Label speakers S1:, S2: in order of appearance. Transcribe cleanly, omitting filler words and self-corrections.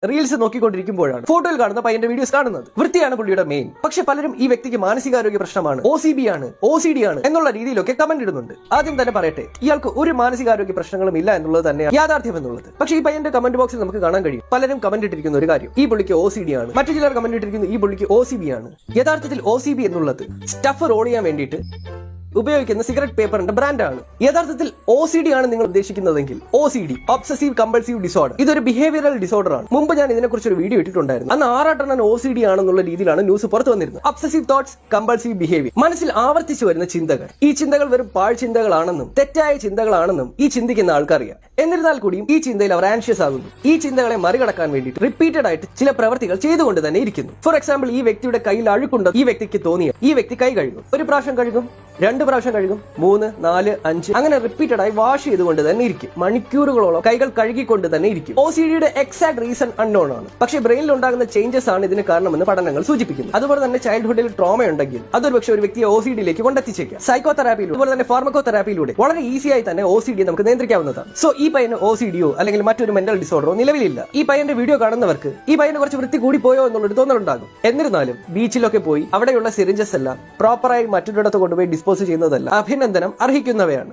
S1: Reels നോക്കിക്കൊണ്ടിരിക്കുമ്പോഴാണ് ഫോട്ടോയിൽ കാണുന്ന പയ്യന്റെ വീഡിയോസ് കാണുന്നത്. വൃത്തിയാണ് പുള്ളിയുടെ മെയിൻ. പക്ഷെ പലരും ഈ വ്യക്തിക്ക് മാനസികാരോഗ്യ പ്രശ്നമാണ്, OCD ആണ്, OCD ആണ് എന്നുള്ള രീതിയിലൊക്കെ കമന്റ് ഇടുന്നുണ്ട്. ആദ്യം തന്നെ പറയട്ടെ, ഇയാൾക്ക് ഒരു മാനസികാരോഗ്യ പ്രശ്നങ്ങളും ഇല്ല എന്നുള്ളത് തന്നെയാണ് യാഥാർത്ഥ്യം എന്നുള്ളത്. പക്ഷേ ഈ പയ്യന്റെ കമന്റ് ബോക്സിൽ നമുക്ക് കാണാൻ കഴിയും പലരും കമന്റ് ഇട്ടിരിക്കുന്ന ഒരു കാര്യം, ഈ പുള്ളിക്ക് OCD ആണ്. മറ്റു ചിലർ കമന്റ് ഇട്ടിരിക്കുന്നു ഈ പുള്ളിക്ക് OCB ആണ്. യഥാർത്ഥത്തിൽ OCB എന്നുള്ളത് സ്റ്റഫ് റോൾ ചെയ്യാൻ വേണ്ടിയിട്ട് ഉപയോഗിക്കുന്ന സിഗരറ്റ് പേപ്പറിന്റെ ബ്രാൻഡാണ്. യഥാർത്ഥത്തിൽ OCD ആണ് നിങ്ങൾ ഉദ്ദേശിക്കുന്നതെങ്കിൽ OCD, ഒബ്സസീവ് കമ്പൾസീവ് ഡിസോർഡർ, ഇതൊരു ബിഹേവിയറൽ ഡിസോർഡർ ആണ്. മുമ്പ് ഞാൻ ഇതിനെക്കുറിച്ച് ഒരു വീഡിയോ ഇട്ടിട്ടുണ്ടായിരുന്നു. അന്ന് 6 OCD ആണെന്നുള്ള രീതിയിലാണ് ന്യൂസ് പുറത്തു വന്നിരുന്നത്. ഒബ്സസീവ് തോട്ട്സ്, കമ്പൾസീവ് ബിഹേവിയർ, മനസ്സിൽ ആവർത്തിച്ചു വരുന്ന ചിന്തകൾ. ഈ ചിന്തകൾ വെറും പാഴ്ചിന്തകളാണെന്നും തെറ്റായ ചിന്തകളാണെന്നും ഈ ചിന്തിക്കുന്ന ആൾക്കറിയാം. എന്നിരുന്നാൽ കൂടിയും ഈ ചിന്തയിൽ അവർ ആൻഷ്യസ് ആകുന്നു. ഈ ചിന്തകളെ മറികടക്കാൻ വേണ്ടിയിട്ട് റിപ്പീറ്റഡ് ആയിട്ട് ചില പ്രവർത്തികൾ ചെയ്തുകൊണ്ട് തന്നെ ഇരിക്കുന്നു. ഫോർ എക്സാമ്പിൾ, ഈ വ്യക്തിയുടെ കയ്യിൽ അഴുക്കുണ്ട് ഈ വ്യക്തിക്ക് തോന്നിയ ഈ വ്യക്തി കൈ കഴുകും. ഒരു പ്രാവശ്യം കഴുകും, 2 പ്രാവശ്യം കഴുകും, 3, 4, 5 അങ്ങനെ റിപ്പീറ്റഡ് ആയി വാഷ് ചെയ്തുകൊണ്ട് തന്നെ ഇരിക്കും. മണിക്കൂറുകളോളം കൈകൾ കഴുകിക്കൊണ്ട് തന്നെ ഇരിക്കും. OCDയുടെ എക്സാക്ട് റീസൺ അൺനോൺ ആണ്. പക്ഷേ ബ്രെയിനിൽ ഉണ്ടാകുന്ന ചേഞ്ചസ് ആണ് ഇതിന് കാരണമെന്ന് പഠനങ്ങൾ സൂചിപ്പിക്കുന്നു. അതുപോലെ തന്നെ ചൈൽഡ്ഹുഡിൽ ട്രോമ ഉണ്ടെങ്കിൽ അതൊരു പക്ഷേ ഒരു വ്യക്തിയെ OCDയിലേക്ക് കൊണ്ടെത്തിച്ചേക്കാം. സൈക്കോതെറാപ്പിയിലൂടെ അതുപോലെ തന്നെ ഫാർമക്കോതെറാപ്പിയിലൂടെ വളരെ ഈസിയായി തന്നെ OCD നമുക്ക് നിയന്ത്രിക്കാവുന്നതാണ്. സോ ഈ പയ്യന് OCDയോ അല്ലെങ്കിൽ മറ്റൊരു മെന്റൽ ഡിസോർഡറോ നിലവിലില്ല. ഈ പയ്യന്റെ വീഡിയോ കാണുന്നവർക്ക് ഈ പയ്യന് കുറച്ച് വൃത്തി കൂടി പോയോ എന്നുള്ളൊരു തോന്നലുണ്ടാകും. എന്നിരുന്നാലും ബീച്ചിലൊക്കെ പോയി അവിടെയുള്ള സിറിഞ്ചസ് എല്ലാം പ്രോപ്പറായി മറ്റൊരിടത്ത് കൊണ്ടുപോയി ഡിസ്പോസ് ചെയ്യുന്നതല്ല അഭിനന്ദനം അർഹിക്കുന്നവയാണ്.